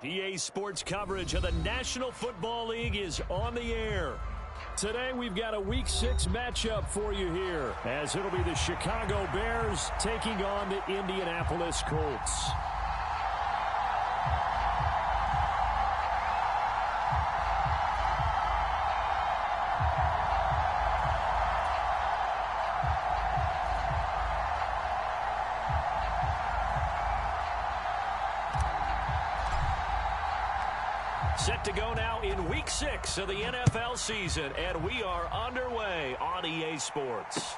PA Sports coverage of the National Football League is on the air. Today we've got a Week 6 matchup for you here, as it'll be the Chicago Bears taking on the Indianapolis Colts. Set to go now in Week 6 of the NFL season, and we are underway on EA Sports.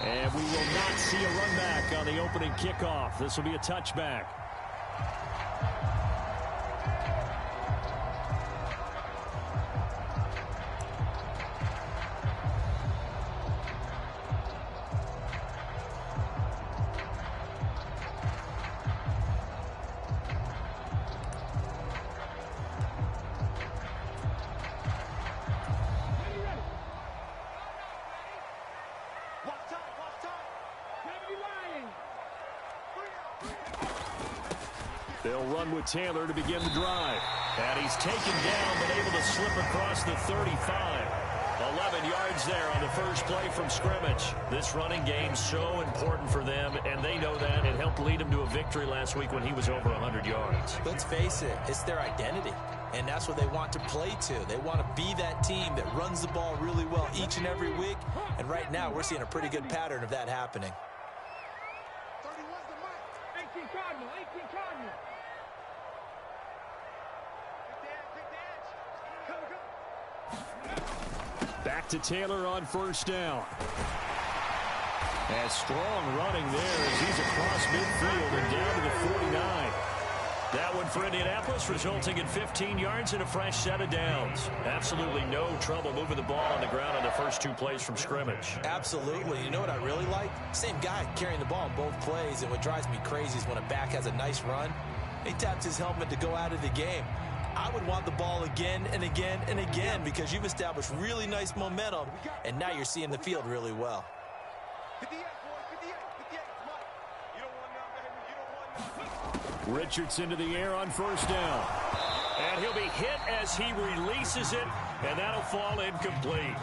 And we will not see a run back on the opening kickoff. This will be a touchback. They'll run with Taylor to begin the drive. And he's taken down, but able to slip across the 35. 11 yards there on the first play from scrimmage. This running game's so important for them, and they know that. It helped lead him to a victory last week when he was over 100 yards. Let's face it, it's their identity, and that's what they want to play to. They want to be that team that runs the ball really well each and every week, and right now we're seeing a pretty good pattern of that happening. 31's the mark. 18 Cardinal, 18 Cardinal. Back to Taylor on first down. And strong running there as he's across midfield and down to the 49. That one for Indianapolis, resulting in 15 yards and a fresh set of downs. Absolutely no trouble moving the ball on the ground on the first two plays from scrimmage. Absolutely. You know what I really like? Same guy carrying the ball in both plays, and what drives me crazy is when a back has a nice run, he taps his helmet to go out of the game. I would want the ball again and again and again because you've established really nice momentum, and now you're seeing the field really well. 58, boy, 58, 58. You don't want none, baby. You don't want none. Richardson to the air on first down. And he'll be hit as he releases it, and that'll fall incomplete.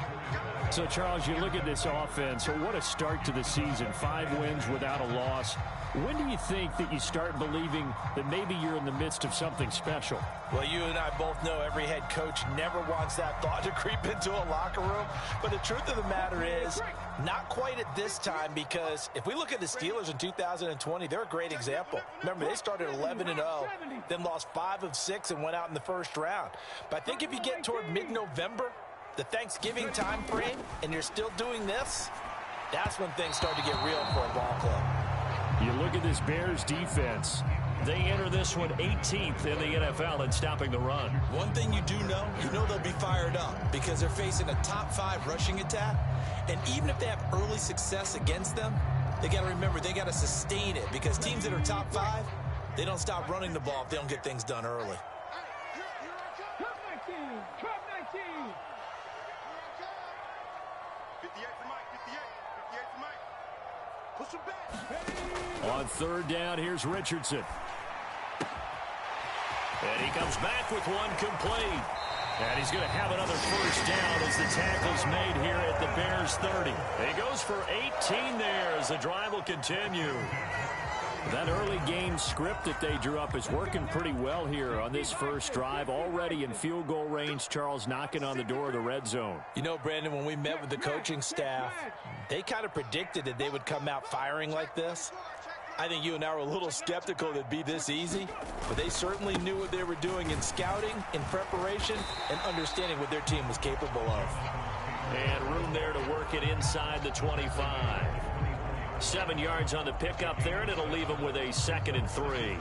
So, Charles, you look at this offense, so what a start to the season. 5 wins without a loss. When do you think that you start believing that maybe you're in the midst of something special? Well, you and I both know every head coach never wants that thought to creep into a locker room. But the truth of the matter is, not quite at this time, because if we look at the Steelers in 2020, they're a great example. Remember, they started 11-0, then lost 5 of 6 and went out in the first round. But I think if you get toward mid-November, the Thanksgiving time frame, and you're still doing this, that's when things start to get real for a ball club. You look at this Bears defense. They enter this one 18th in the NFL in stopping the run. One thing you do know, they'll be fired up because they're facing a top 5 rushing attack. And even if they have early success against them, they got to remember they got to sustain it because teams that are top 5, they don't stop running the ball if they don't get things done early. Cup 19, Cup 19. 58 for Mike, 58 for Mike. Push him back. On third down, here's Richardson. And he comes back with one complete. And he's going to have another first down as the tackle's made here at the Bears 30. He goes for 18 there as the drive will continue. That early game script that they drew up is working pretty well here on this first drive. Already in field goal range, Charles knocking on the door of the red zone. You know, Brandon, when we met with the coaching staff, they kind of predicted that they would come out firing like this. I think you and I were a little skeptical that it'd be this easy, but they certainly knew what they were doing in scouting, in preparation, and understanding what their team was capable of. And room there to work it inside the 25. 7 yards on the pickup there, and it'll leave them with a 2nd and 3.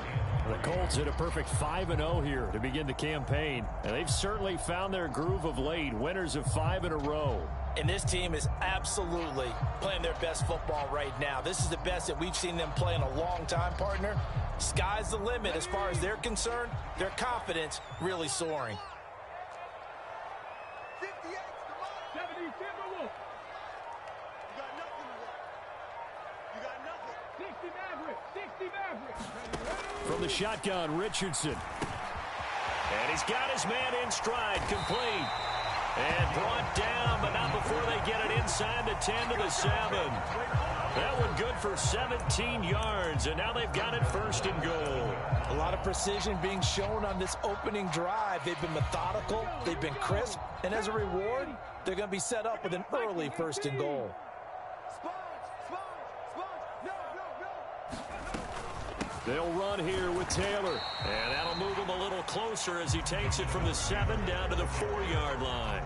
The Colts hit a perfect 5-0 here to begin the campaign, and they've certainly found their groove of late, winners of 5 in a row. And this team is absolutely playing their best football right now. This is the best that we've seen them play in a long time, partner. Sky's the limit as far as they're concerned. Their confidence really soaring. 58 You got nothing to work. You got nothing. From the shotgun, Richardson. And he's got his man in stride, complete. And brought down, but not before they get it inside the 10 to the 7. That one good for 17 yards, and now they've got it first and goal. A lot of precision being shown on this opening drive. They've been methodical, they've been crisp, and as a reward, they're going to be set up with an early first and goal. They'll run here with Taylor, and that'll move him a little closer as he takes it from the 7 down to the 4-yard line.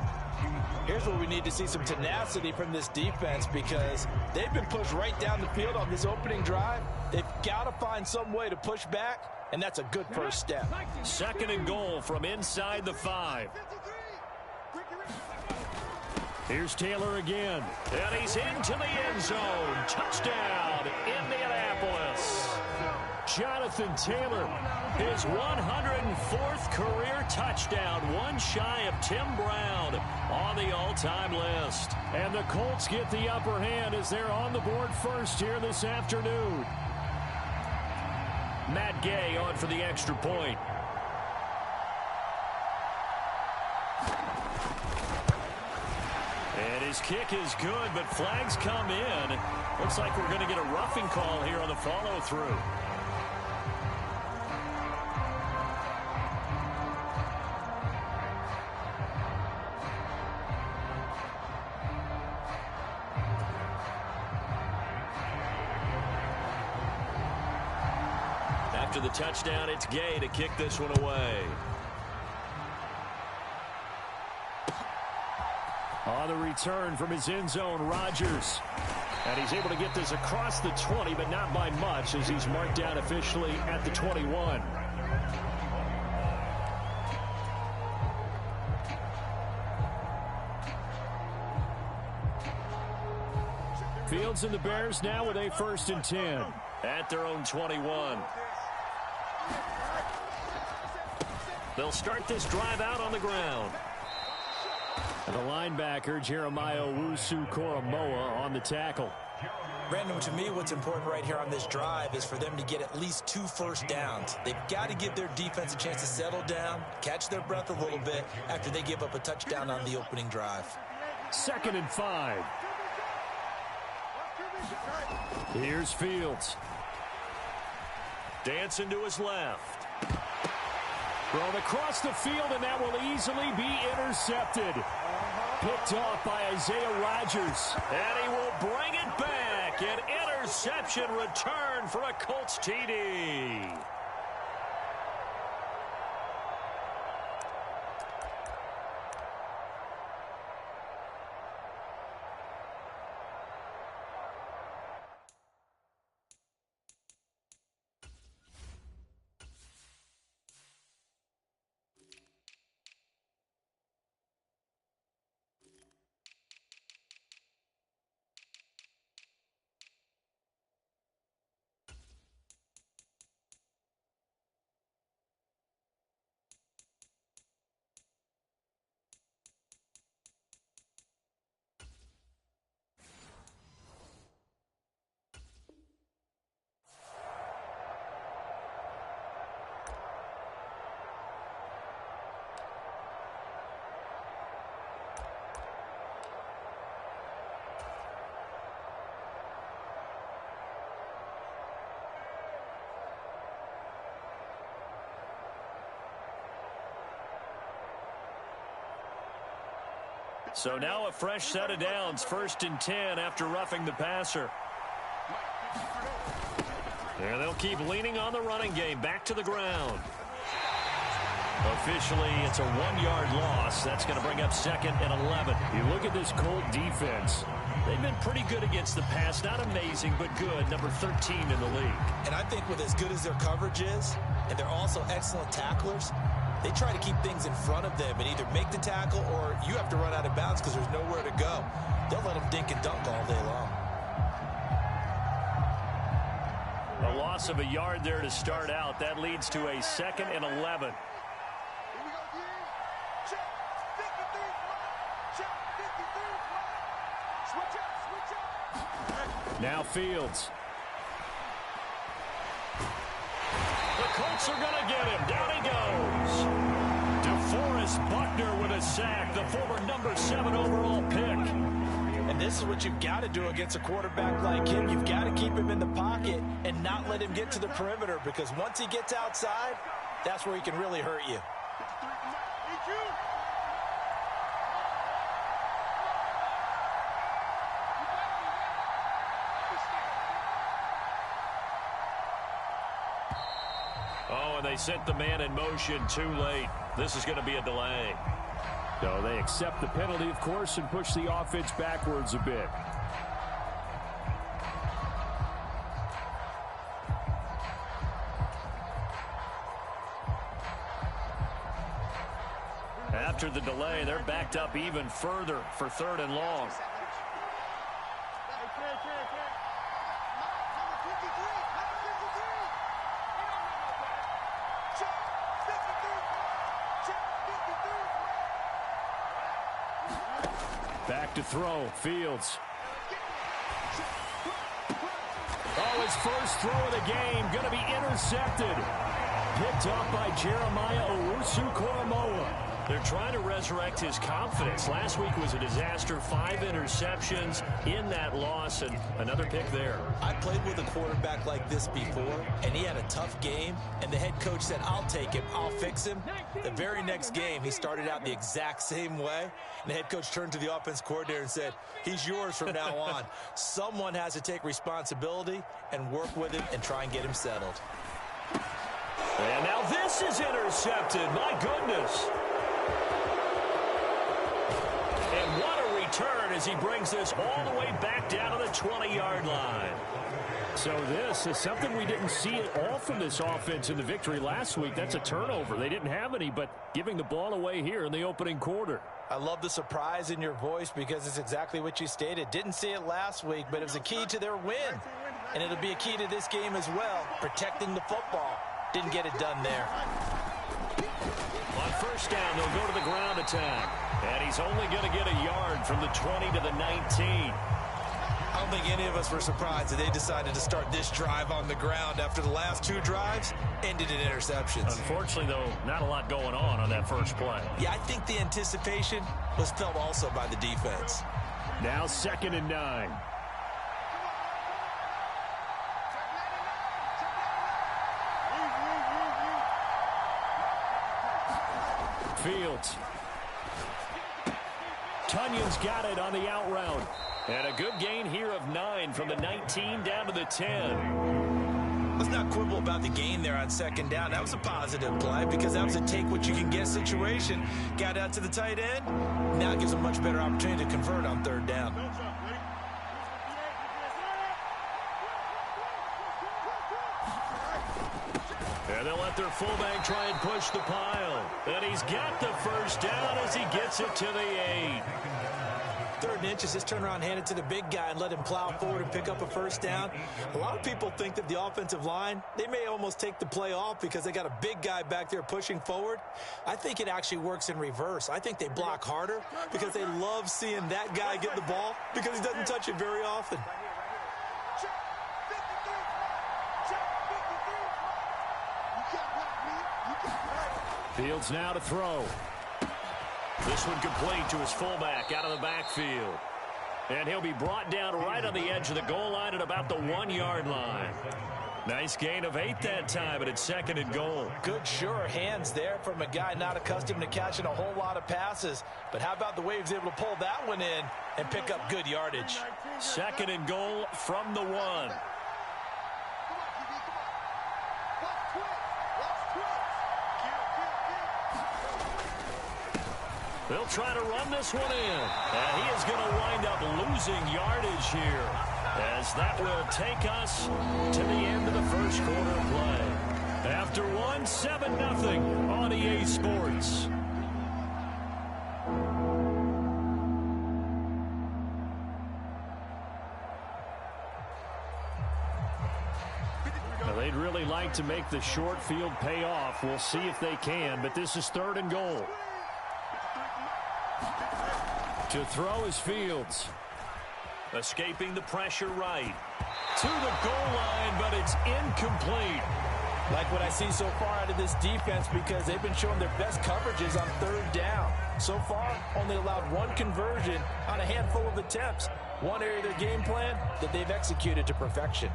Here's where we need to see some tenacity from this defense because they've been pushed right down the field on this opening drive. They've got to find some way to push back, and that's a good first step. Second and goal from inside the 5. Here's Taylor again, and he's into the end zone. Touchdown, Indianapolis. Jonathan Taylor, his 104th career touchdown, one shy of Tim Brown on the all-time list. And the Colts get the upper hand as they're on the board first here this afternoon. Matt Gay on for the extra point. And his kick is good, but flags come in. Looks like we're going to get a roughing call here on the follow-through. After the touchdown, it's Gay to kick this one away. On the return from his end zone, Rodgers. And he's able to get this across the 20, but not by much as he's marked down officially at the 21. Fields and the Bears now with a 1st and 10 at their own 21. They'll start this drive out on the ground. And the linebacker, Jeremiah Owusu-Koramoah, on the tackle. Brandon, to me, what's important right here on this drive is for them to get at least 2 first downs. They've got to give their defense a chance to settle down, catch their breath a little bit after they give up a touchdown on the opening drive. 2nd and 5. Here's Fields. Dancing to his left. Thrown across the field, and that will easily be intercepted. Picked off by Isaiah Rodgers. And he will bring it back. An interception return for a Colts TD. So now a fresh set of downs, 1st and 10 after roughing the passer. There they'll keep leaning on the running game, back to the ground. Officially, it's a 1-yard loss. That's going to bring up 2nd and 11. You look at this Colt defense. They've been pretty good against the pass. Not amazing, but good. Number 13 in the league. And I think with as good as their coverage is, and they're also excellent tacklers, they try to keep things in front of them and either make the tackle or you have to run out of bounds because there's nowhere to go. They'll let them dink and dunk all day long. A loss of a yard there to start out. That leads to a 2nd and 11. Now Fields. The Colts are going to get him. Down he goes. DeForest Buckner with a sack, the former number 7 overall pick. And this is what you've got to do against a quarterback like him. You've got to keep him in the pocket and not let him get to the perimeter, because once he gets outside, that's where he can really hurt you. Oh, and they sent the man in motion too late. This is going to be a delay. So they accept the penalty, of course, and push the offense backwards a bit. After the delay, they're backed up even further for 3rd and long. Back to throw. Fields. Oh, his first throw of the game going to be intercepted. Picked off by Jeremiah Owusu-Koramoah. They're trying to resurrect his confidence. Last week was a disaster. 5 interceptions in that loss, and another pick there. I played with a quarterback like this before, and he had a tough game, and the head coach said, I'll take him, I'll fix him. The very next game, he started out the exact same way, and the head coach turned to the offense coordinator and said, he's yours from now on. Someone has to take responsibility and work with him and try and get him settled. And now this is intercepted. My goodness. And what a return as he brings this all the way back down to the 20-yard line. So this is something we didn't see at all from this offense in the victory last week. That's a turnover. They didn't have any, but giving the ball away here in the opening quarter. I love the surprise in your voice, because it's exactly what you stated. Didn't see it last week, but it was a key to their win. And it'll be a key to this game as well, protecting the football. Didn't get it done there. On first down, they'll go to the ground attack. And he's only going to get a yard from the 20 to the 19. I don't think any of us were surprised that they decided to start this drive on the ground after the last 2 drives ended in interceptions. Unfortunately, though, not a lot going on that first play. Yeah, I think the anticipation was felt also by the defense. Now 2nd and 9. Fields. Tunyon's got it on the out route. And a good gain here of 9 from the 19 down to the 10. Let's not quibble about the gain there on 2nd down. That was a positive play, because that was a take-what-you-can-get situation. Got out to the tight end. Now it gives a much better opportunity to convert on 3rd down. And they'll let their fullback try and push the pile. And he's got the first down as he gets it to the 8. 3rd and inches, just turn around, hand it to the big guy, and let him plow forward and pick up a first down. A lot of people think that the offensive line, they may almost take the play off because they got a big guy back there pushing forward. I think it actually works in reverse. I think they block harder because they love seeing that guy get the ball, because he doesn't touch it very often. Fields now to throw. This one complete to his fullback out of the backfield. And he'll be brought down right on the edge of the goal line at about the 1-yard line. Nice gain of 8 that time, but it's 2nd and goal. Good, sure hands there from a guy not accustomed to catching a whole lot of passes. But how about the way he was able to pull that one in and pick up good yardage? 2nd and goal from the 1. They'll try to run this one in. And he is going to wind up losing yardage here, as that will take us to the end of the first quarter play. After 7-0 on EA Sports. Now, they'd really like to make the short field pay off. We'll see if they can, but this is 3rd and goal. To throw is Fields. Escaping the pressure right. to the goal line, but it's incomplete. Like what I see so far out of this defense, because they've been showing their best coverages on third down. So far, only allowed one conversion on a handful of attempts. One area of their game plan that they've executed to perfection.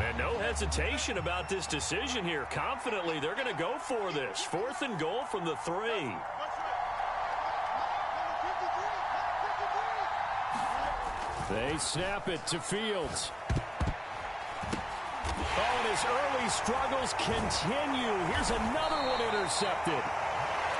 And no hesitation about this decision here. Confidently, they're going to go for this. 4th and goal from the 3. They snap it to Fields. Oh, and his early struggles continue. Here's another one intercepted.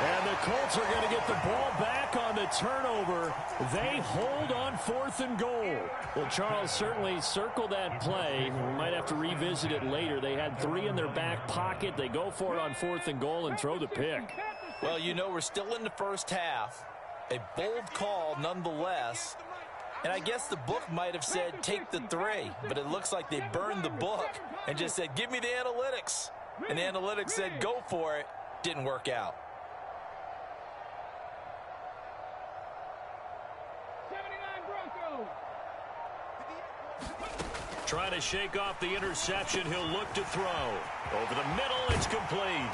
And the Colts are going to get the ball back on the turnover. They hold on 4th and goal. Well, Charles, certainly circle that play. We might have to revisit it later. They had 3 in their back pocket. They go for it on 4th and goal and throw the pick. Well, you know, we're still in the first half. A bold call nonetheless. And I guess the book might have said take the 3, but it looks like they burned the book and just said, give me the analytics. And the analytics said, go for it. Didn't work out. Trying to shake off the interception. He'll look to throw. Over the middle, it's complete.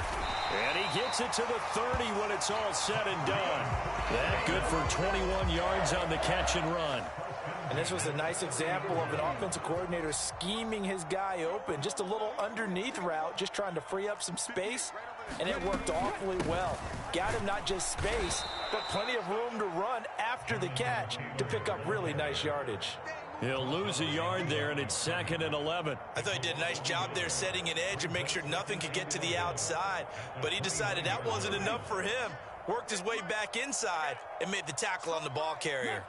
And he gets it to the 30 when it's all said and done. That good for 21 yards on the catch and run. And this was a nice example of an offensive coordinator scheming his guy open. Just a little underneath route, just trying to free up some space. And it worked awfully well. Got him not just space, but plenty of room to run after the catch to pick up really nice yardage. He'll lose a yard there, and it's 2nd and 11. I thought he did a nice job there setting an edge and make sure nothing could get to the outside. But he decided that wasn't enough for him. Worked his way back inside and made the tackle on the ball carrier.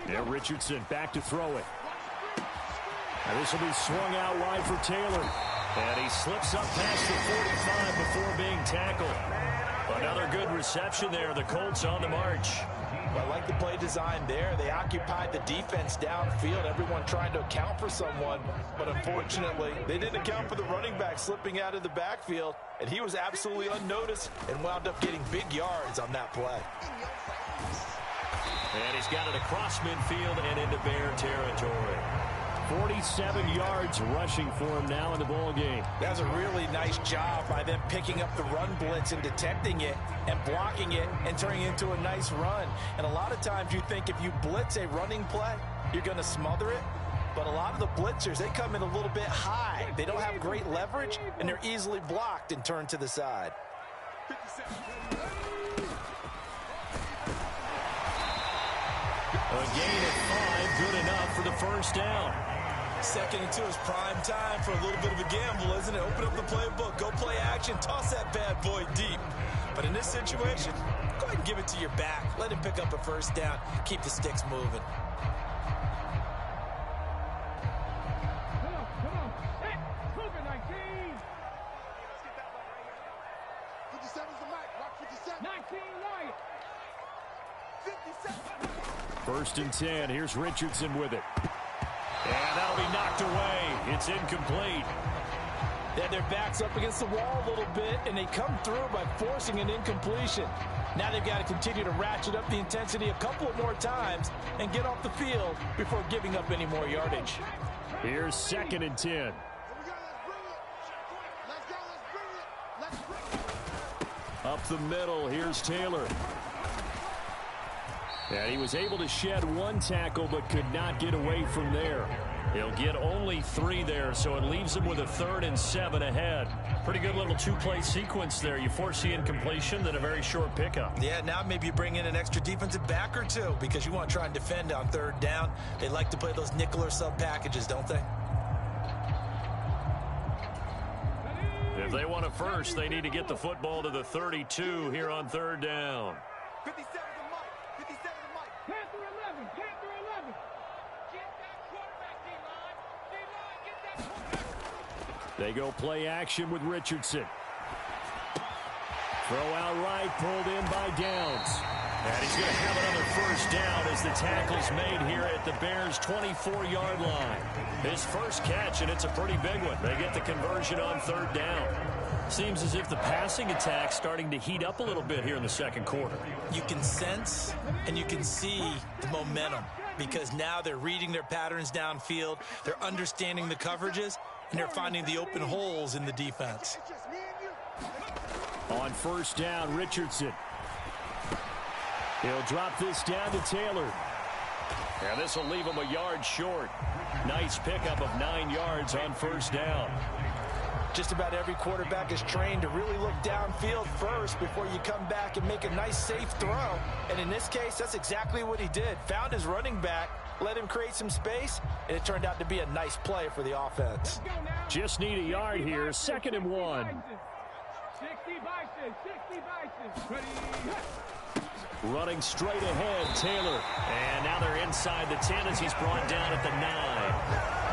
Yeah, Richardson back to throw it. And this will be swung out wide for Taylor. And he slips up past the 45 before being tackled. Another good reception there. The Colts on the march. I like the play design there. They occupied the defense downfield. Everyone trying to account for someone. But unfortunately, they didn't account for the running back slipping out of the backfield. And he was absolutely unnoticed and wound up getting big yards on that play. And he's got it across midfield and into Bear territory. 47 yards rushing for him now in the ball game. That was a really nice job by them picking up the run blitz and detecting it and blocking it and turning it into a nice run. And a lot of times you think if you blitz a running play, you're going to smother it. But a lot of the blitzers, they come in a little bit high. They don't have great leverage, and they're easily blocked and turned to the side. A gain of 5, good enough for the first down. 2nd and 2 is prime time for a little bit of a gamble, isn't it? Open up the playbook, go play action, toss that bad boy deep. But in this situation, go ahead and give it to your back. Let him pick up a first down. Keep the sticks moving. First and 10. Here's Richardson with it. And that'll be knocked away. It's incomplete. They their backs up against the wall a little bit, and they come through by forcing an incompletion. Now they've got to continue to ratchet up the intensity a couple of more times and get off the field before giving up any more yardage. Here's 2nd and 10. Up the middle, here's Taylor. And he was able to shed one tackle but could not get away from there. He'll get only 3 there, so it leaves him with a 3rd and 7 ahead. Pretty good little 2-play sequence there. You force the incompletion, then a very short pickup. Yeah, now maybe you bring in an extra defensive back or 2 because you want to try and defend on 3rd down. They like to play those nickel or sub packages, don't they? If they want a first, they need to get the football to the 32 here on 3rd down. 57 to Mike. 57 to Mike. Panther 11. Panther 11. Get that quarterback, D-line. D-line, get that quarterback. They go play action with Richardson. Throw out right, pulled in by Downs. And he's going to have another first down as the tackle's made here at the Bears' 24-yard line. His first catch, and it's a pretty big one. They get the conversion on 3rd down. Seems as if the passing attack's starting to heat up a little bit here in the second quarter. You can sense and you can see the momentum because now they're reading their patterns downfield, they're understanding the coverages, and they're finding the open holes in the defense. On first down, Richardson. He'll drop this down to Taylor. And this will leave him a yard short. Nice pickup of 9 yards on first down. Just about every quarterback is trained to really look downfield first before you come back and make a nice, safe throw. And in this case, that's exactly what he did. Found his running back, let him create some space, and it turned out to be a nice play for the offense. Just need a yard here, 2nd and 1. 60 Bison. Running straight ahead, Taylor. And now they're inside the 10 as he's brought down at the 9.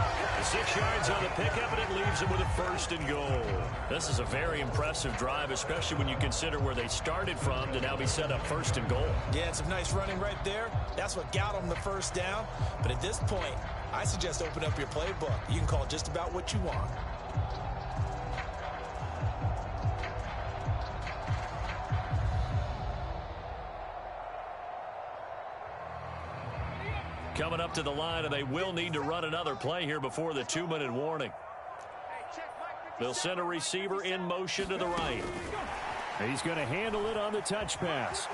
6 yards on the pickup, and it leaves him with a 1st and goal. This is a very impressive drive, especially when you consider where they started from to now be set up 1st and goal. Yeah, some nice running right there. That's what got them the first down. But at this point, I suggest open up your playbook. You can call just about what you want. Coming up to the line, and they will need to run another play here before the 2-minute warning. They'll send a receiver in motion to the right. He's going to handle it on the touch pass.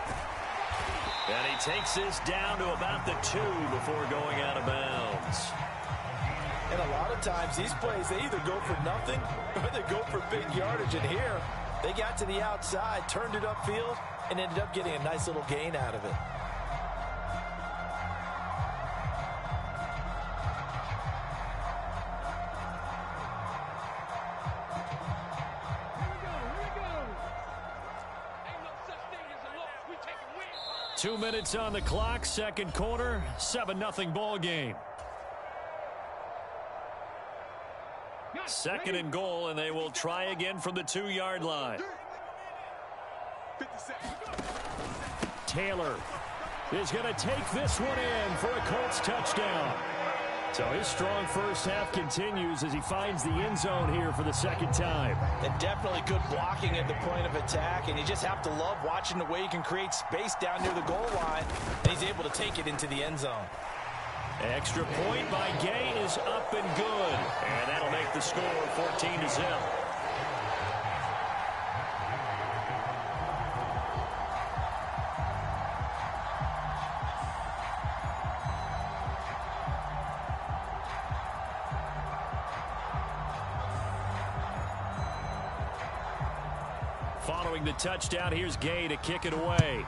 And he takes this down to about the 2 before going out of bounds. And a lot of times, these plays, they either go for nothing or they go for big yardage. And here, they got to the outside, turned it upfield, and ended up getting a nice little gain out of it. Ain't no such thing as a loss. We take a win. 2 minutes on the clock, second quarter, 7-0 ball game. 2nd and goal, and they will try again from the 2-yard line. Taylor is going to take this one in for a Colts touchdown. So his strong first half continues as he finds the end zone here for the second time. And definitely good blocking at the point of attack, and you just have to love watching the way he can create space down near the goal line, and he's able to take it into the end zone. Extra point by Gay is up and good. And that'll make the score 14-0. Following the touchdown, here's Gay to kick it away.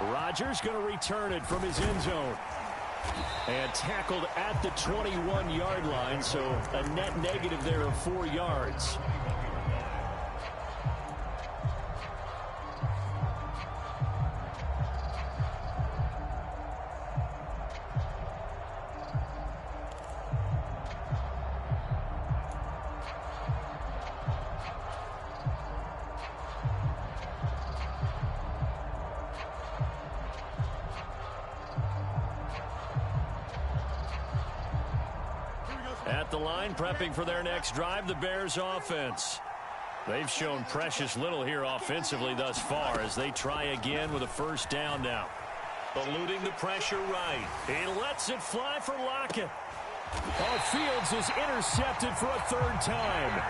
Rodgers going to return it from his end zone. And tackled at the 21-yard line, so a net negative there of 4 yards. At the line, prepping for their next drive, the Bears offense. They've shown precious little here offensively thus far as they try again with a first down now. Eluding the pressure right. He lets it fly for Lockett. Fields is intercepted for a 3rd time.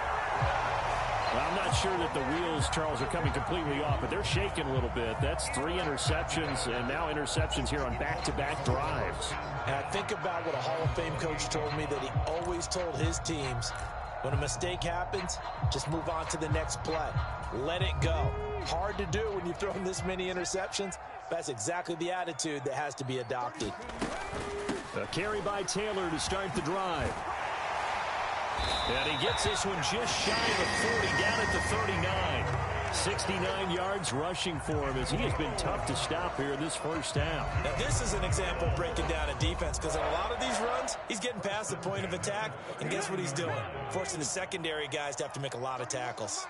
I'm not sure that the wheels, Charles, are coming completely off, but they're shaking a little bit. That's 3 interceptions, and now interceptions here on back-to-back drives. And I think about what a Hall of Fame coach told me, that he always told his teams, when a mistake happens, just move on to the next play. Let it go. Hard to do when you've thrown this many interceptions. That's exactly the attitude that has to be adopted. A carry by Taylor to start the drive. And he gets this one just shy of the 40, down at the 39. 69 yards rushing for him as he has been tough to stop here in this first half. Now, this is an example of breaking down a defense, because in a lot of these runs, he's getting past the point of attack, and guess what he's doing? Forcing the secondary guys to have to make a lot of tackles.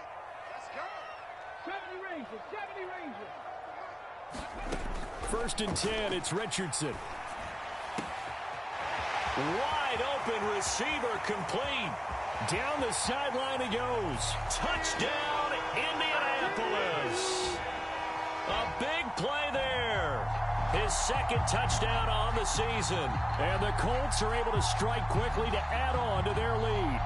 70 Rangers. 1st and 10, it's Richardson. Wide wide open receiver complete. Down the sideline he goes. Touchdown, Indianapolis. A big play there. His second touchdown on the season. And the Colts are able to strike quickly to add on to their lead.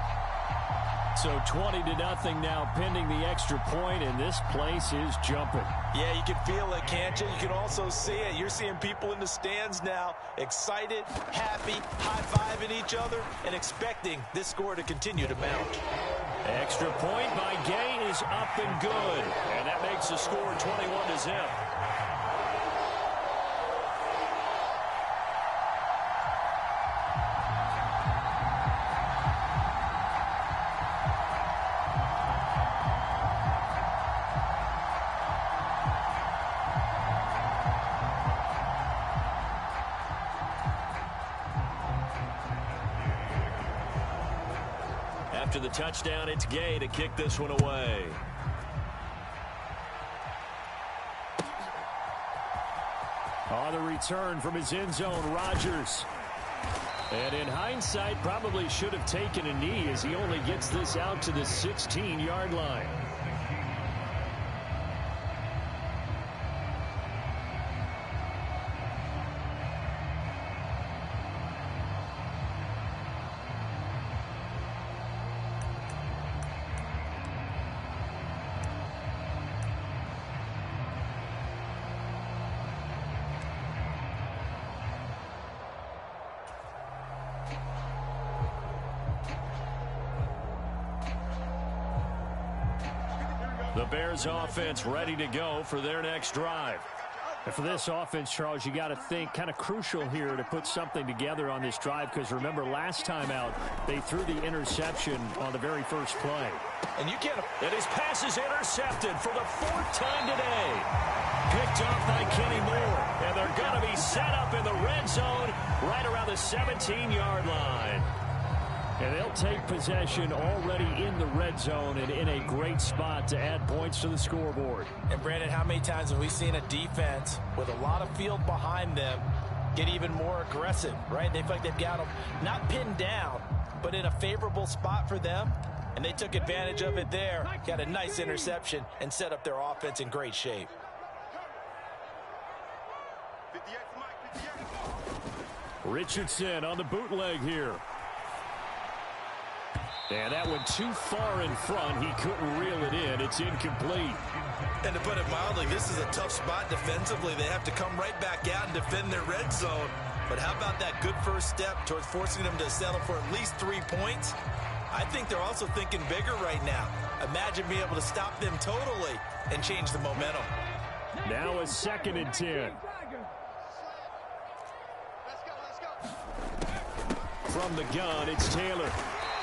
So 20-0 now pending the extra point, and this place is jumping. Yeah, you can feel it, can't you? You can also see it. You're seeing people in the stands now, excited, happy, high-fiving each other, and expecting this score to continue to mount. Extra point by Gay is up and good. And that makes the score 21-0. After the touchdown, it's Gay to kick this one away. On the return from his end zone, Rodgers. And in hindsight, probably should have taken a knee as he only gets this out to the 16-yard line. The Bears offense ready to go for their next drive. And for this offense, Charles, you got to think kind of crucial here to put something together on this drive, because remember last time out they threw the interception on the very first play. And you can't. And his pass is intercepted for the fourth time today. Picked off by Kenny Moore. And they're going to be set up in the red zone right around the 17-yard line. And they'll take possession already in the red zone and in a great spot to add points to the scoreboard. And Brandon, how many times have we seen a defense with a lot of field behind them get even more aggressive, right? They feel like they've got them not pinned down, but in a favorable spot for them. And they took advantage of it there, got a nice interception, and set up their offense in great shape. Richardson on the bootleg here. And that one too far in front. He couldn't reel it in. It's incomplete. And to put it mildly, this is a tough spot defensively. They have to come right back out and defend their red zone. But how about that good first step towards forcing them to settle for at least 3 points? I think they're also thinking bigger right now. Imagine being able to stop them totally and change the momentum. Now a 2nd and 10. From the gun, it's Taylor.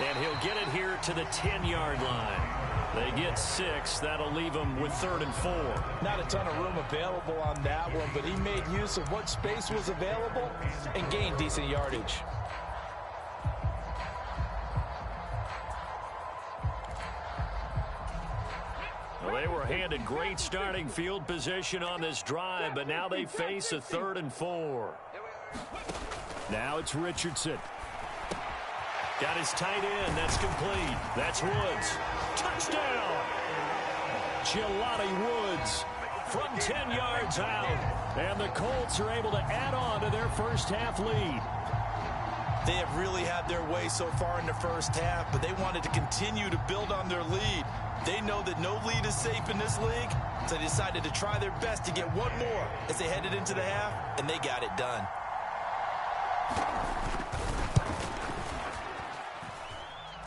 And he'll get it here to the 10-yard line. They get 6. That'll leave them with 3rd and 4. Not a ton of room available on that one, but he made use of what space was available and gained decent yardage. Well, they were handed great starting field position on this drive, but now they face a 3rd and 4. Now it's Richardson. Got his tight end. That's complete. That's Woods. Touchdown! Jelani Woods From 10 yards out. And the Colts are able to add on to their first half lead. They have really had their way so far in the first half, but they wanted to continue to build on their lead. They know that no lead is safe in this league, so they decided to try their best to get one more as they headed into the half, and they got it done.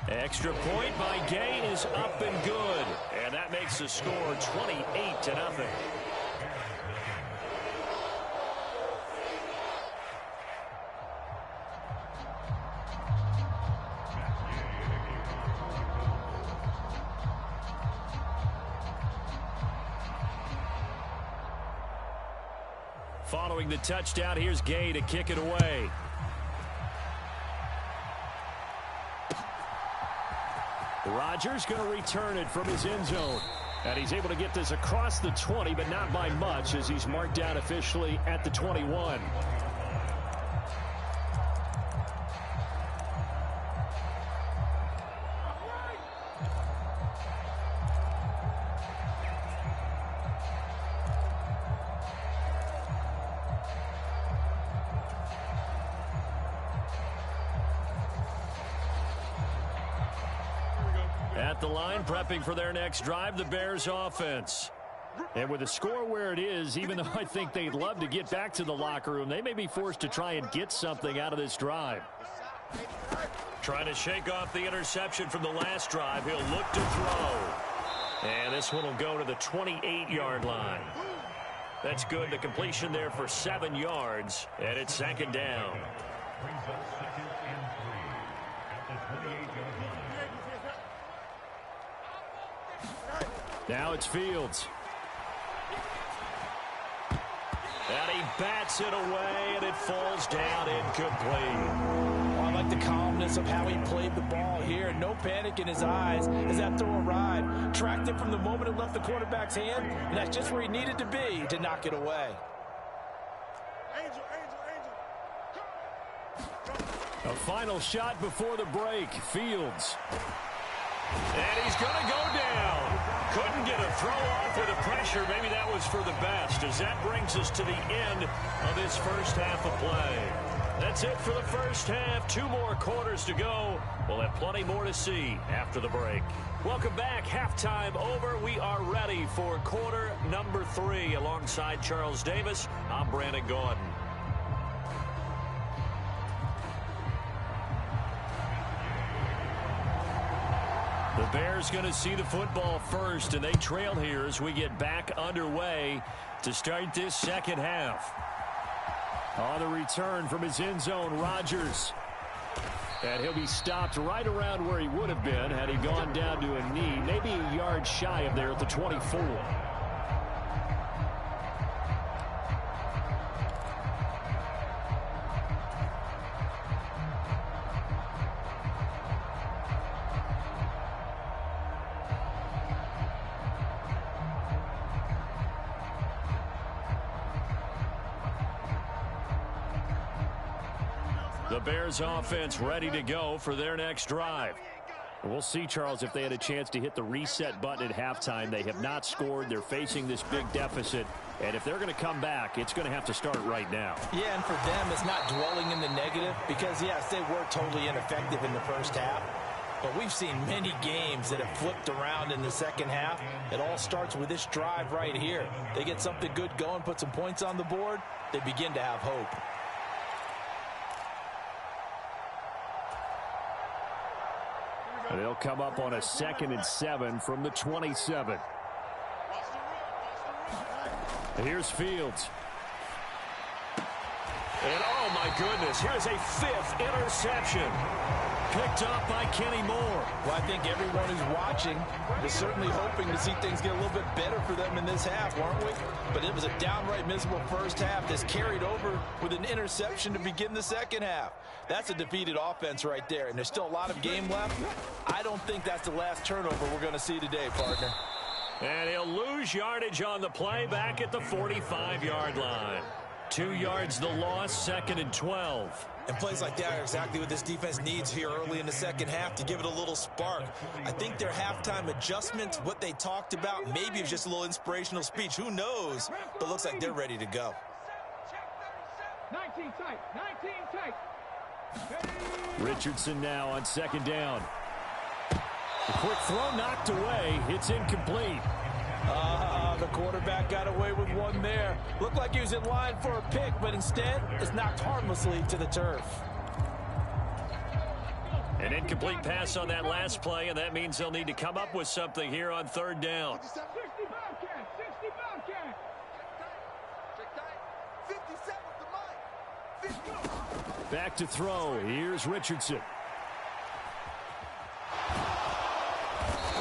Extra point by Gay is up and good. And that makes the score 28-0. Following the touchdown, here's Gay to kick it away. Rodgers going to return it from his end zone. And he's able to get this across the 20, but not by much, as he's marked down officially at the 21. At the line, prepping for their next drive, the Bears offense. And with the score where it is, even though I think they'd love to get back to the locker room, they may be forced to try and get something out of this drive. Trying to shake off the interception from the last drive. He'll look to throw. And this one will go to the 28-yard line. That's good. The completion there for 7 yards. And it's second down. Now it's Fields. And he bats it away, and it falls down incomplete. Well, I like the calmness of how he played the ball here. No panic in his eyes as that throw arrived. Tracked it from the moment it left the quarterback's hand, and that's just where he needed to be to knock it away. A final shot before the break. Fields. And he's going to go down. Couldn't get a throw off with the pressure. Maybe that was for the best, as that brings us to the end of this first half of play. That's it for the first half. 2 more quarters to go. We'll have plenty more to see after the break. Welcome back. Halftime over. We are ready for quarter number 3. Alongside Charles Davis, I'm Brandon Gaudin. The Bears going to see the football first, and they trail here as we get back underway to start this second half. On the return from his end zone, Rodgers. And he'll be stopped right around where he would have been had he gone down to a knee, maybe a yard shy of there at the 24. The Bears offense ready to go for their next drive. We'll see, Charles, if they had a chance to hit the reset button at halftime. They have not scored. They're facing this big deficit. And if they're going to come back, it's going to have to start right now. Yeah, and for them, it's not dwelling in the negative because, yes, they were totally ineffective in the first half. But we've seen many games that have flipped around in the second half. It all starts with this drive right here. They get something good going, put some points on the board, they begin to have hope. They'll come up on a 2nd and 7 from the 27. Here's Fields. And oh my goodness, here's a 5th interception. Picked up by Kenny Moore. Well, I think everyone who's watching is certainly hoping to see things get a little bit better for them in this half, weren't we? But it was a downright miserable first half that's carried over with an interception to begin the second half. That's a defeated offense right there, and there's still a lot of game left. I don't think that's the last turnover we're going to see today, partner. And he'll lose yardage on the play back at the 45-yard line. 2 yards the loss, 2nd and 12. And plays like that are exactly what this defense needs here early in the second half to give it a little spark. I think their halftime adjustment, what they talked about, maybe it was just a little inspirational speech. Who knows? But looks like they're ready to go. 19 tight, 19 tight. Richardson now on 2nd down. The quick throw knocked away. It's incomplete. The quarterback got away with one there. Looked like he was in line for a pick, but instead it's knocked harmlessly to the turf. An incomplete pass on that last play, and that means they'll need to come up with something here on 3rd down. 60 Bobcat, 60 Bobcat. Check tight, 57 with the mic. Back to throw. Here's Richardson.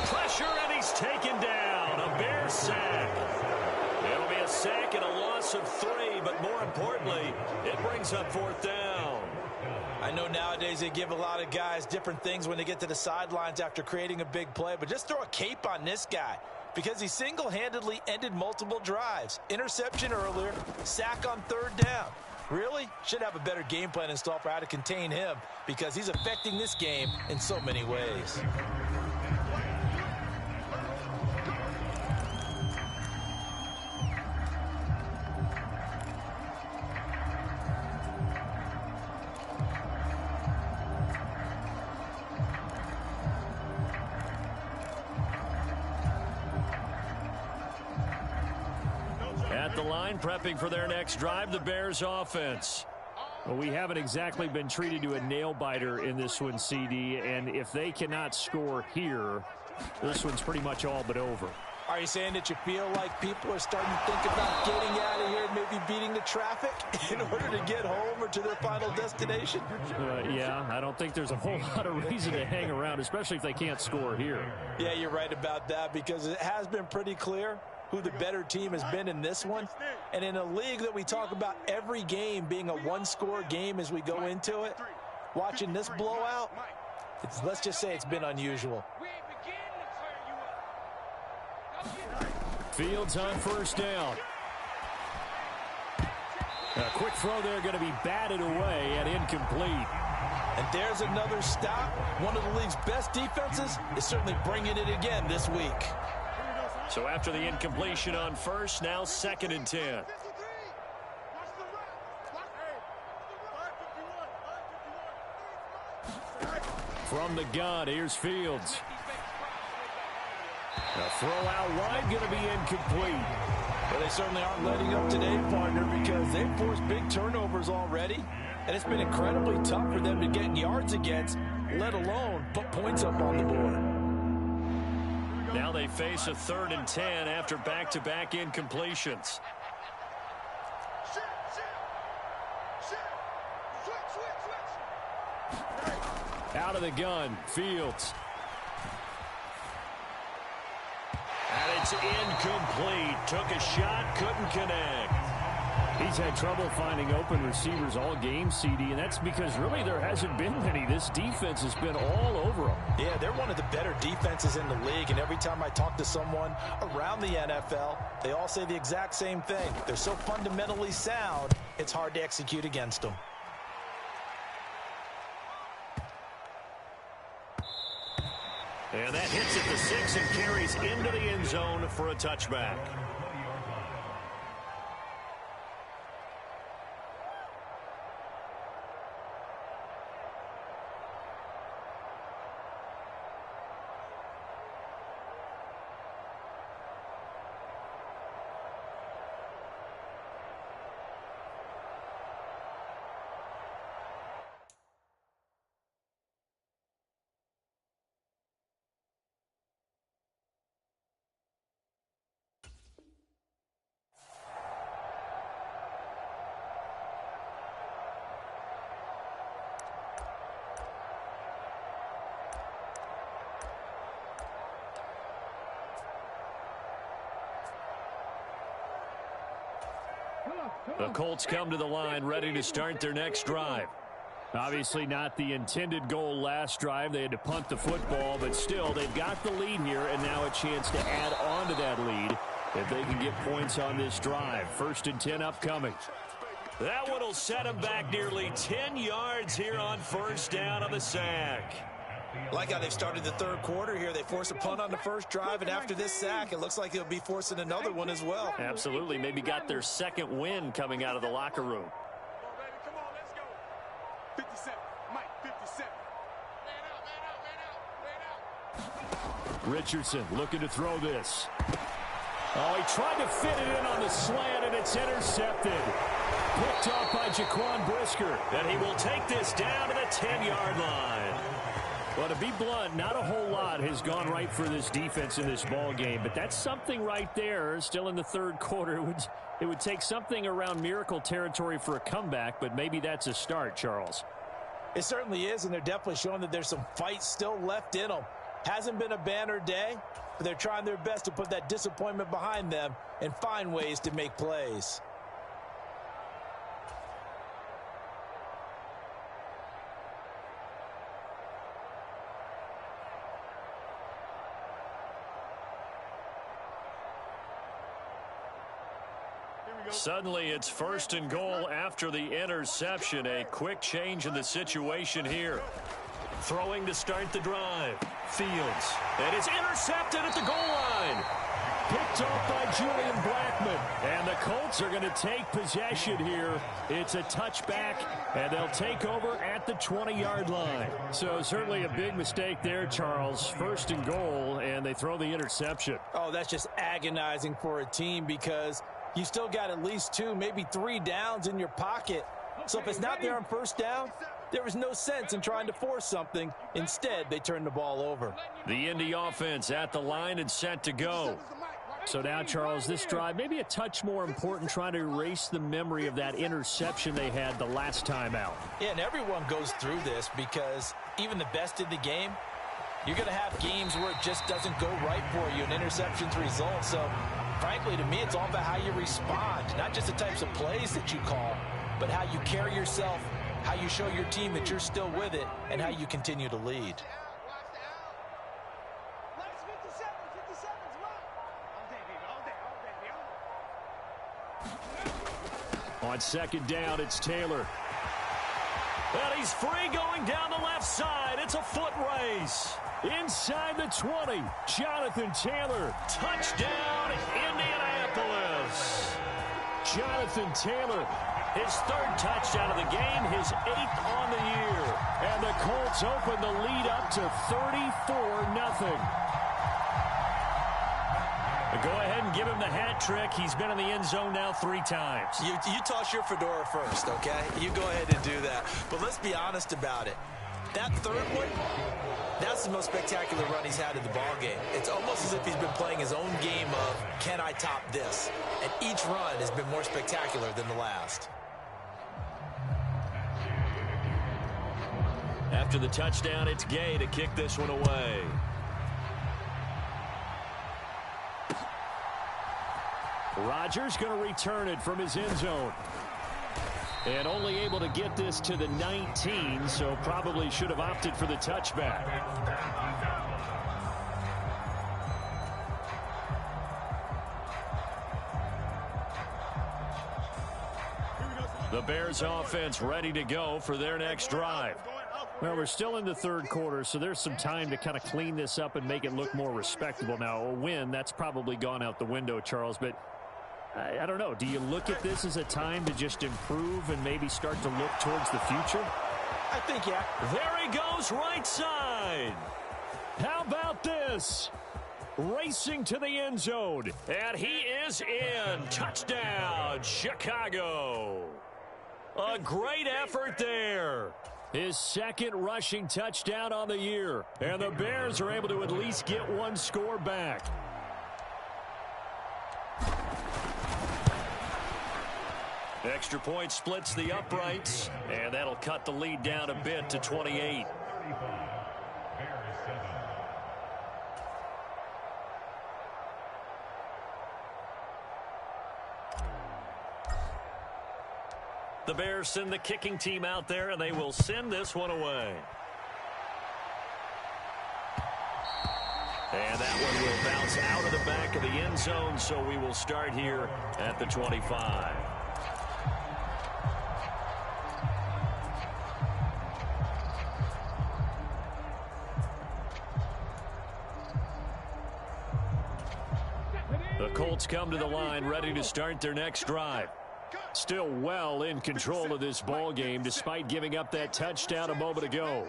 Pressure, and he's taken down. A Bear sack. It'll be a sack and a loss of 3, but more importantly, it brings up 4th down. I know nowadays they give a lot of guys different things when they get to the sidelines after creating a big play, but just throw a cape on this guy because he single-handedly ended multiple drives. Interception earlier, sack on 3rd down. Really? Should have a better game plan installed for how to contain him because he's affecting this game in so many ways. at the line, prepping for their next drive, the Bears offense. Well, we haven't exactly been treated to a nail-biter in this one, CD, and if they cannot score here, this one's pretty much all but over. Are you saying that you feel like people are starting to think about getting out of here and maybe beating the traffic in order to get home or to their final destination? Yeah, I don't think there's a whole lot of reason to hang around, especially if they can't score here. Yeah, you're right about that, because it has been pretty clear who the better team has been in this one. And in a league that we talk about every game being a one-score game as we go into it, watching this blowout, let's just say it's been unusual. Fields on first down. A quick throw there, going to be batted away and incomplete. And there's another stop. One of the league's best defenses is certainly bringing it again this week. So after the incompletion on first, now 2nd and 10. From the gun, here's Fields. A throw out wide, going to be incomplete. Well, they certainly aren't letting up today, partner, because they've forced big turnovers already. And it's been incredibly tough for them to get yards against, let alone put points up on the board. Now they face a 3rd and 10 after back-to-back incompletions. Out of the gun, Fields. And it's incomplete. Took a shot, couldn't connect. He's had trouble finding open receivers all game, CD, and that's because really there hasn't been many. This defense has been all over them. Yeah, they're one of the better defenses in the league, and every time I talk to someone around the NFL, they all say the exact same thing. They're so fundamentally sound, it's hard to execute against them. And that hits at the 6 and carries into the end zone for a touchback. The Colts come to the line ready to start their next drive. Obviously not the intended goal last drive. They had to punt the football, but still they've got the lead here and now a chance to add on to that lead if they can get points on this drive. 1st and 10 upcoming. That one will set them back nearly 10 yards here on first down on the sack. Like how they've started the 3rd quarter here. They force a punt on the first drive, and after this sack, it looks like they'll be forcing another one as well. Absolutely. Maybe got their 2nd win coming out of the locker room. Come on, let's go. 57. Mike, 57. Man out. Richardson looking to throw this. Oh, he tried to fit it in on the slant, and it's intercepted. Picked off by Jaquan Brisker. And he will take this down to the 10-yard line. Well, to be blunt, not a whole lot has gone right for this defense in this ball game, but that's something right there. Still in the 3rd quarter, it would take something around miracle territory for a comeback, but maybe that's a start, Charles. It certainly is, and they're definitely showing that there's some fight still left in them. Hasn't been a banner day, but they're trying their best to put that disappointment behind them and find ways to make plays. Suddenly, it's 1st and goal after the interception. A quick change in the situation here. Throwing to start the drive. Fields. And it's intercepted at the goal line. Picked off by Julian Blackmon. And the Colts are going to take possession here. It's a touchback, and they'll take over at the 20-yard line. So certainly a big mistake there, Charles. 1st and goal, and they throw the interception. Oh, that's just agonizing for a team because You still got at least 2, maybe 3 downs in your pocket. So if it's not there on first down, there is no sense in trying to force something. Instead, they turn the ball over. The Indy offense at the line and set to go. So now, Charles, this drive maybe a touch more important, trying to erase the memory of that interception they had the last time out. Yeah, and everyone goes through this because even the best in the game, you're going to have games where it just doesn't go right for you, and interceptions result. So, frankly, to me, it's all about how you respond, not just the types of plays that you call, but how you carry yourself, how you show your team that you're still with it, and how you continue to lead. On second down, it's Taylor. And he's free going down the left side. It's a foot race. Inside the 20, Jonathan Taylor. Touchdown, Indianapolis. Jonathan Taylor, his 3rd touchdown of the game, his 8th on the year. And the Colts open the lead up to 34-0. Go ahead and give him the hat trick. He's been in the end zone now 3 times. You toss your fedora first, okay? You go ahead and do that. But let's be honest about it. That 3rd one, that's the most spectacular run he's had in the ballgame. It's almost as if he's been playing his own game of, can I top this? And each run has been more spectacular than the last. After the touchdown, it's Gay to kick this one away. Rodgers going to return it from his end zone. And only able to get this to the 19, so probably should have opted for the touchback. The Bears offense ready to go for their next drive. Well, we're still in the 3rd quarter, so there's some time to kind of clean this up and make it look more respectable. Now, a win, that's probably gone out the window, Charles, but I don't know. Do you look at this as a time to just improve and maybe start to look towards the future? I think, yeah. There he goes, right side. How about this? Racing to the end zone. And he is in. Touchdown, Chicago. A great effort there. His 2nd rushing touchdown on the year. And the Bears are able to at least get 1 score back. Extra point splits the uprights, and that'll cut the lead down a bit to 28. The Bears send the kicking team out there, and they will send this one away. And that one will bounce out of the back of the end zone, so we will start here at the 25. The Colts come to the line ready to start their next drive. Still well in control of this ball game despite giving up that touchdown a moment ago.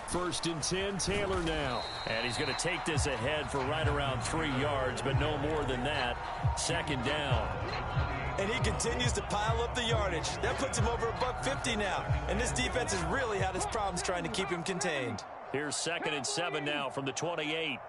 1st and 10, Taylor now. And he's going to take this ahead for right around 3 yards, but no more than that. 2nd down. And he continues to pile up the yardage. That puts him over $150 now. And this defense has really had its problems trying to keep him contained. Here's 2nd and 7 now from the 28.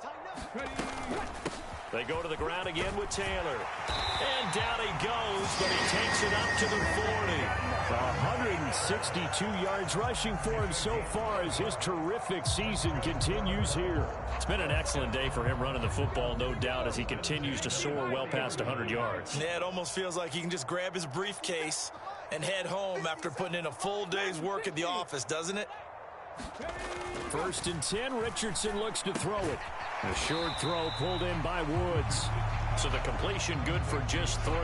They go to the ground again with Taylor. And down he goes, but he takes it up to the 40. 162 yards rushing for him so far as his terrific season continues here. It's been an excellent day for him running the football, no doubt, as he continues to soar well past 100 yards. Yeah, it almost feels like he can just grab his briefcase and head home after putting in a full day's work at the office, doesn't it? 1st and 10, Richardson looks to throw it. A short throw pulled in by Woods. So the completion good for just 3.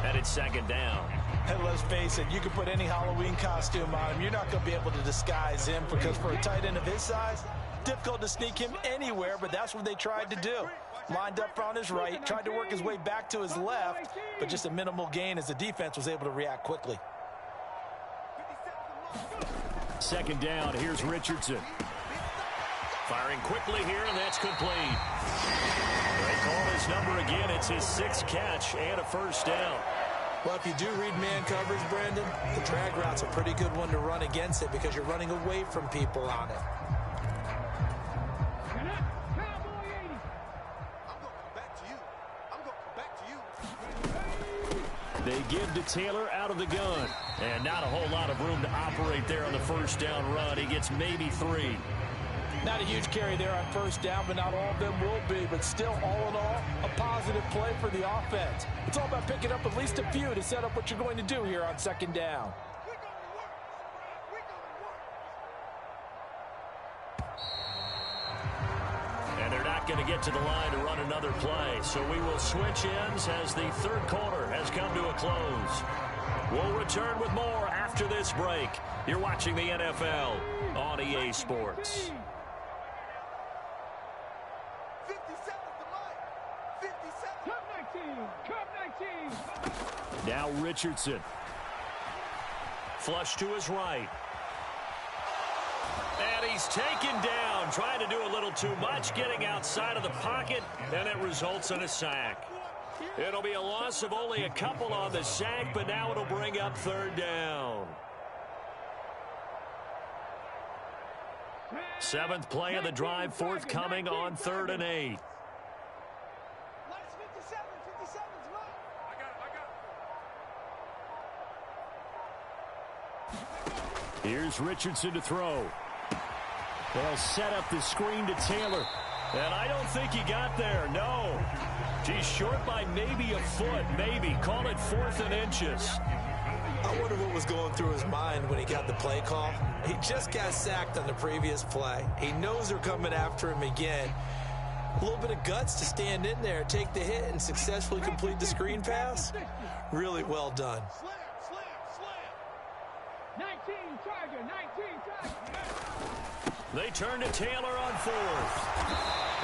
And it's 2nd down. And let's face it, you can put any Halloween costume on him. You're not going to be able to disguise him because for a tight end of his size, difficult to sneak him anywhere, but that's what they tried to do. Lined up on his right, tried to work his way back to his left, but just a minimal gain as the defense was able to react quickly. 2nd down, here's Richardson. Firing quickly here, and that's complete. They call his number again. It's his 6th catch and a first down. Well, if you do read man coverage, Brandon, the drag route's a pretty good one to run against it because you're running away from people on it. They give to Taylor out of the gun. And not a whole lot of room to operate there on the first down run. He gets maybe 3. Not a huge carry there on first down, but not all of them will be. But still, all in all, a positive play for the offense. It's all about picking up at least a few to set up what you're going to do here on second down. And they're not going to get to the line to run another play. So we will switch ends as the third quarter has come to a close. We'll return with more after this break. You're watching the NFL on EA Sports. Now Richardson. Flush to his right. And he's taken down, trying to do a little too much, getting outside of the pocket, and it results in a sack. It'll be a loss of only a couple on the sack, but now it'll bring up third down. 7th play of the drive, forthcoming on 3rd and 8. Here's Richardson to throw. They'll set up the screen to Taylor. And I don't think he got there, no. He's short by maybe a foot, maybe. Call it 4th and inches. I wonder what was going through his mind when he got the play call. He just got sacked on the previous play. He knows they're coming after him again. A little bit of guts to stand in there, take the hit, and successfully complete the screen pass. Really well done. 19 target, 19 target. They turn to Taylor on 4th.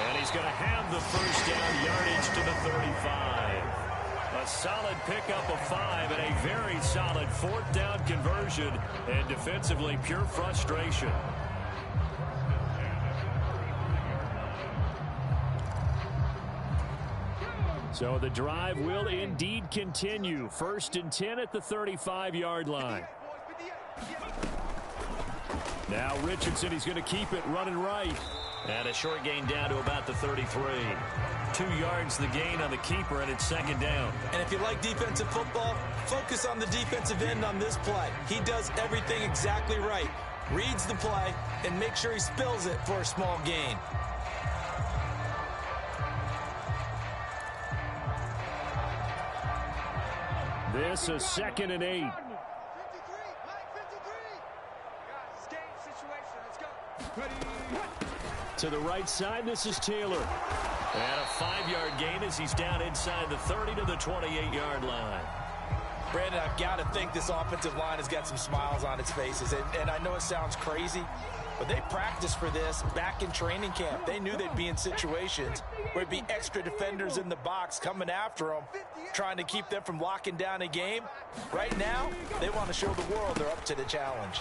And he's going to have the first down, yardage to the 35. A solid pickup of 5 and a very solid 4th down conversion. And defensively, pure frustration. So the drive will indeed continue. 1st and 10 at the 35-yard line. Now Richardson, he's going to keep it running right. And a short gain down to about the 33. 2 yards the gain on the keeper, and it's 2nd down. And if you like defensive football, focus on the defensive end on this play. He does everything exactly right. Reads the play and makes sure he spills it for a small gain. This is 2nd and 8. To the right side, this is Taylor. And a 5-yard gain as he's down inside the 30 to the 28-yard line. Brandon, I've got to think this offensive line has got some smiles on its faces. And I know it sounds crazy, but they practiced for this back in training camp. They knew they'd be in situations where it'd be extra defenders in the box coming after them, trying to keep them from locking down a game. Right now, they want to show the world they're up to the challenge.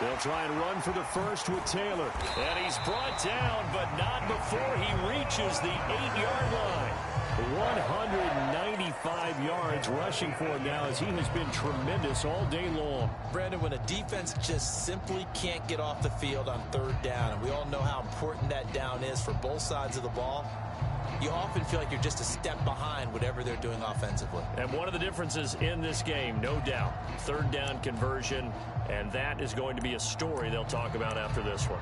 They'll try and run for the first with Taylor. And he's brought down, but not before he reaches the 8-yard line. 195 yards rushing for him now as he has been tremendous all day long. Brandon, when a defense just simply can't get off the field on 3rd down, and we all know how important that down is for both sides of the ball, you often feel like you're just a step behind whatever they're doing offensively. And one of the differences in this game, no doubt, 3rd down conversion, and that is going to be a story they'll talk about after this one.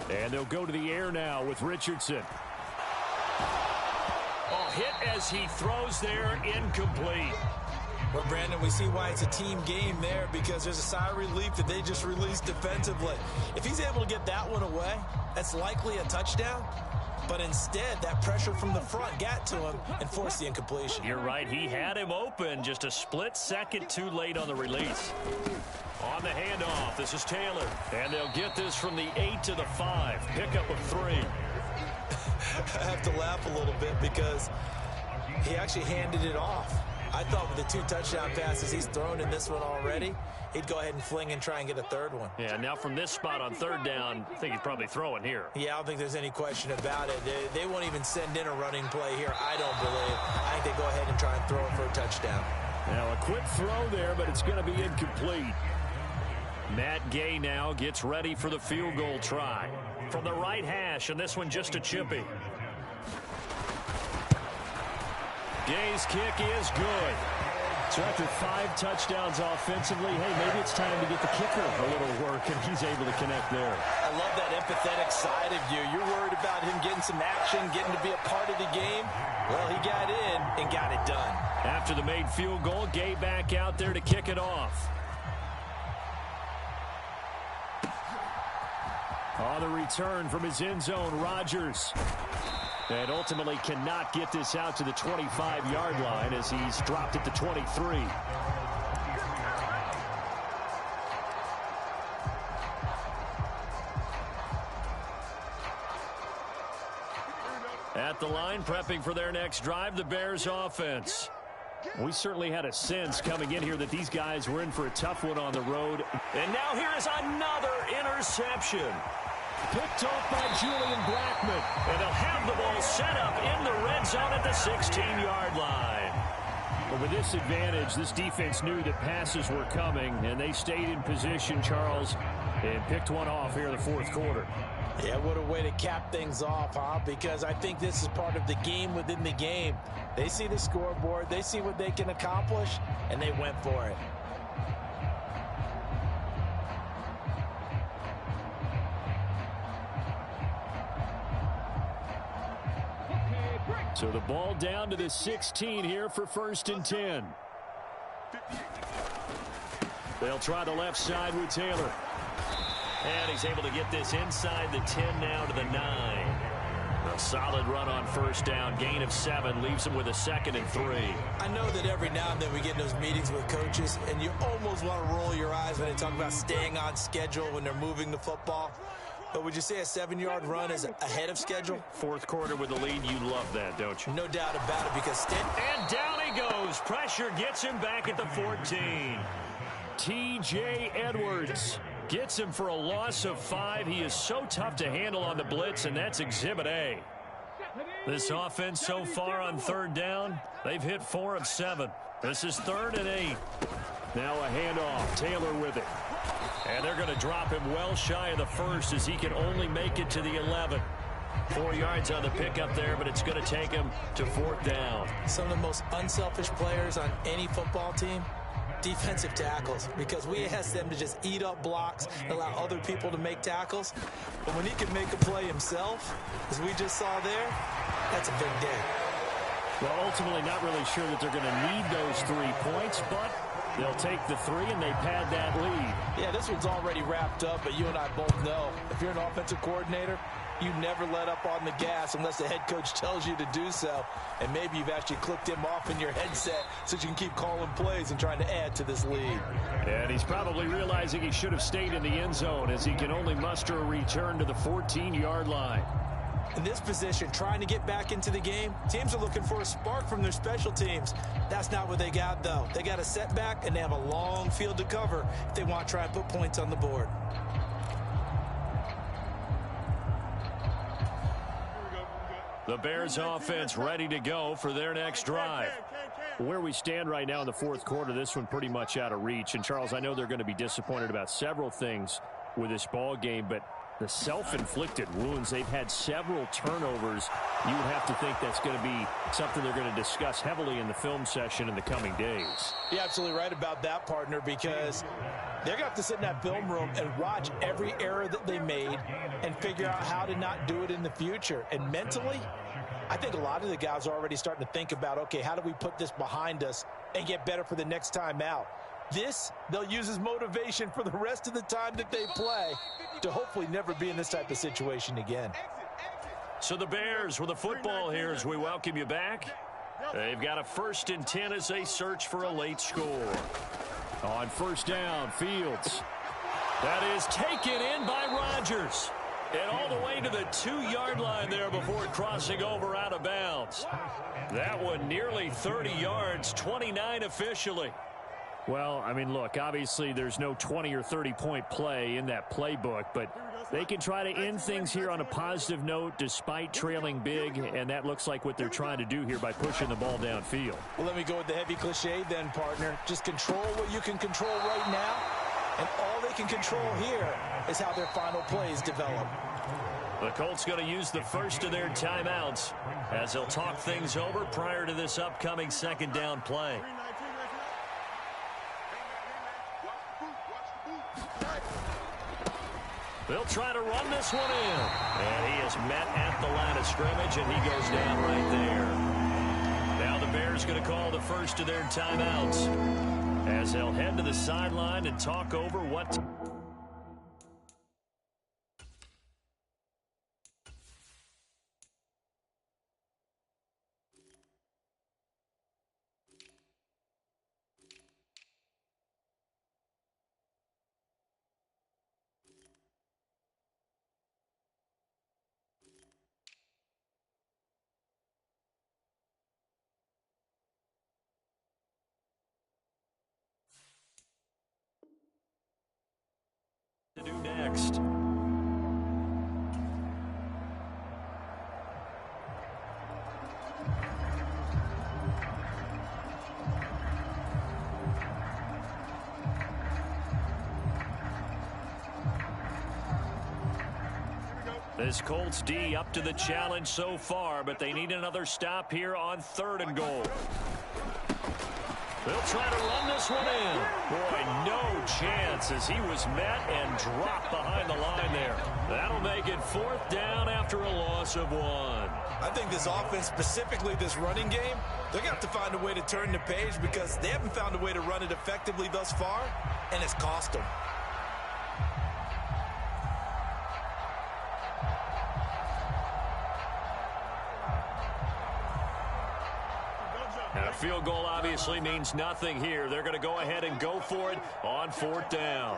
And they'll go to the air now with Richardson. Oh, hit as he throws there, incomplete. Well, Brandon, we see why it's a team game there, because there's a sigh of relief that they just released defensively. If he's able to get that one away, that's likely a touchdown. But instead, that pressure from the front got to him and forced the incompletion. You're right. He had him open, just a split second too late on the release. On the handoff, this is Taylor. And they'll get this from the 8 to the 5. Pickup of 3. I have to laugh a little bit because he actually handed it off. I thought with the 2 touchdown passes he's thrown in this one already, he'd go ahead and fling and try and get a 3rd one. Yeah, now from this spot on 3rd down, I think he's probably throwing here. Yeah, I don't think there's any question about it. They won't even send in a running play here, I don't believe. I think they go ahead and try and throw it for a touchdown. Now a quick throw there, but it's going to be incomplete. Matt Gay now gets ready for the field goal try. From the right hash, and this one just a chippy. Gay's kick is good. So after 5 touchdowns offensively, hey, maybe it's time to get the kicker a little work, and he's able to connect there. I love that empathetic side of you. You're worried about him getting some action, getting to be a part of the game. Well, he got in and got it done. After the made field goal, Gay back out there to kick it off. On the return from his end zone, Rodgers. And ultimately cannot get this out to the 25-yard line as he's dropped at the 23. At the line, prepping for their next drive, the Bears offense. We certainly had a sense coming in here that these guys were in for a tough one on the road. And now here is another interception. Picked off by Julian Blackmon. And they'll have the ball set up in the red zone at the 16-yard line. But with this advantage, this defense knew that passes were coming, and they stayed in position, Charles, and picked one off here in the 4th quarter. Yeah, what a way to cap things off, huh? Because I think this is part of the game within the game. They see the scoreboard, they see what they can accomplish, and they went for it. So the ball down to the 16 here for 1st and 10. They'll try the left side with Taylor. And he's able to get this inside the 10 now to the 9. A solid run on 1st down. Gain of 7 leaves him with a 2nd and 3. I know that every now and then we get in those meetings with coaches, and you almost want to roll your eyes when they talk about staying on schedule when they're moving the football. But would you say a 7-yard run is ahead of schedule? 4th quarter with the lead, you love that, don't you? No doubt about it, because and down he goes. Pressure gets him back at the 14. T.J. Edwards gets him for a loss of 5. He is so tough to handle on the blitz, and that's Exhibit A. This offense so far on 3rd down, they've hit 4 of 7. This is 3rd and 8. Now a handoff. Taylor with it. And they're going to drop him well shy of the 1st as he can only make it to the 11. 4 yards on the pickup there, but it's going to take him to 4th down. Some of the most unselfish players on any football team, defensive tackles, because we ask them to just eat up blocks, allow other people to make tackles. But when he can make a play himself, as we just saw there, that's a big day. Well, ultimately not really sure that they're going to need those 3 points, but they'll take the 3 and they pad that lead. Yeah, this one's already wrapped up, but you and I both know if you're an offensive coordinator, you never let up on the gas unless the head coach tells you to do so. And maybe you've actually clicked him off in your headset so you can keep calling plays and trying to add to this lead. And he's probably realizing he should have stayed in the end zone as he can only muster a return to the 14-yard line. In this position, trying to get back into the game, teams are looking for a spark from their special teams. That's not what they got, though. They got a setback, and they have a long field to cover if they want to try and put points on the board. The Bears offense ready to go for their next drive. Where we stand right now in the 4th quarter, this one pretty much out of reach. And, Charles, I know they're going to be disappointed about several things with this ball game, but the self-inflicted wounds, they've had several turnovers. You would have to think that's going to be something they're going to discuss heavily in the film session in the coming days. You're absolutely right about that, partner, because they're going to have to sit in that film room and watch every error that they made and figure out how to not do it in the future. And mentally, I think a lot of the guys are already starting to think about, okay, how do we put this behind us and get better for the next time out? This, they'll use as motivation for the rest of the time that they play to hopefully never be in this type of situation again. So the Bears with the football here as we welcome you back. They've got a 1st and 10 as they search for a late score. On first down, Fields. That is taken in by Rodgers. And all the way to the 2-yard line there before crossing over out of bounds. That one nearly 30 yards, 29 officially. Well, I mean, look, obviously there's no 20 or 30-point play in that playbook, but they can try to end things here on a positive note despite trailing big, and that looks like what they're trying to do here by pushing the ball downfield. Well, let me go with the heavy cliche then, partner. Just control what you can control right now, and all they can control here is how their final plays develop. The Colts going to use the first of their timeouts as they'll talk things over prior to this upcoming 2nd down play. They'll try to run this one in. And he is met at the line of scrimmage, and he goes down right there. Now the Bears going to call the first of their timeouts as they'll head to the sideline and talk over what... to do next. This Colts D up to the challenge so far, but they need another stop here on 3rd and goal. They'll try to run this one in. Boy, no chance as he was met and dropped behind the line there. That'll make it 4th down after a loss of 1. I think this offense, specifically this running game, they're going to have to find a way to turn the page because they haven't found a way to run it effectively thus far, and it's cost them. And a field goal obviously means nothing here. They're going to go ahead and go for it on 4th down.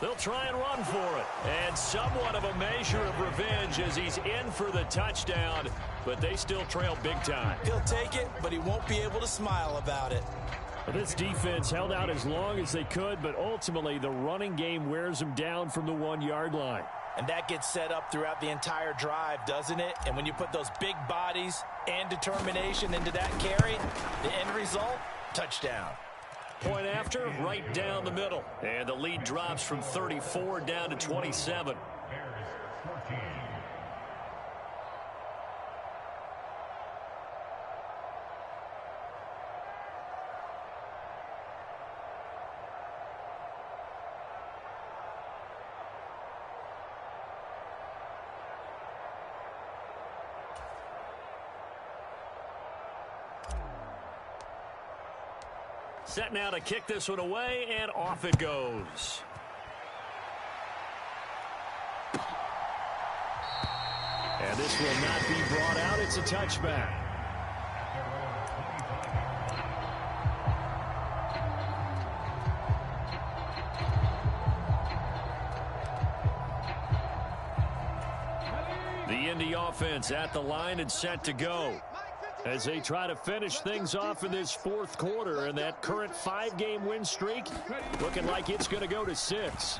They'll try and run for it. And somewhat of a measure of revenge as he's in for the touchdown, but they still trail big time. He'll take it, but he won't be able to smile about it. This defense held out as long as they could, but ultimately the running game wears them down from the 1-yard line. And that gets set up throughout the entire drive, doesn't it? And when you put those big bodies and determination into that carry, the end result, touchdown. Point after, right down the middle. And the lead drops from 34 down to 27. Set now to kick this one away, and off it goes. And this will not be brought out. It's a touchback. The Indy offense at the line and set to go as they try to finish things off in this 4th quarter, and that current 5-game win streak looking like it's going to go to 6.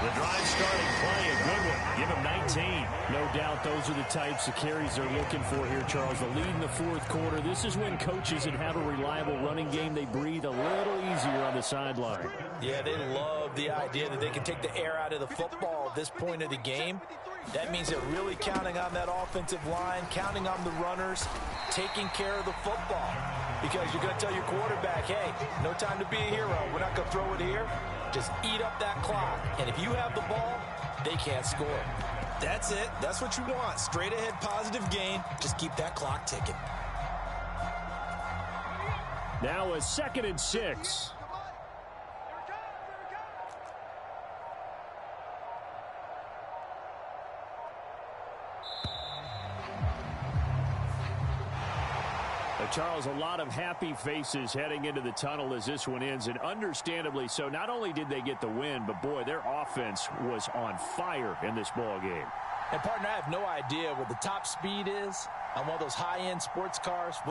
The drive starting play, a good one. Give him 19. No doubt those are the types of carries they're looking for here, Charles. The lead in the 4th quarter. This is when coaches that have a reliable running game, they breathe a little easier on the sideline. Yeah, they love the idea that they can take the air out of the football at this point of the game. That means they're really counting on that offensive line, counting on the runners, taking care of the football. Because you're going to tell your quarterback, hey, no time to be a hero. We're not going to throw it here. Just eat up that clock. And if you have the ball, they can't score. That's it. That's what you want. Straight ahead positive gain. Just keep that clock ticking. Now a 2nd and 6. Charles, a lot of happy faces heading into the tunnel as this one ends, and understandably so. Not only did they get the win, but, boy, their offense was on fire in this ball game. And, partner, I have no idea what the top speed is on one of those high-end sports cars.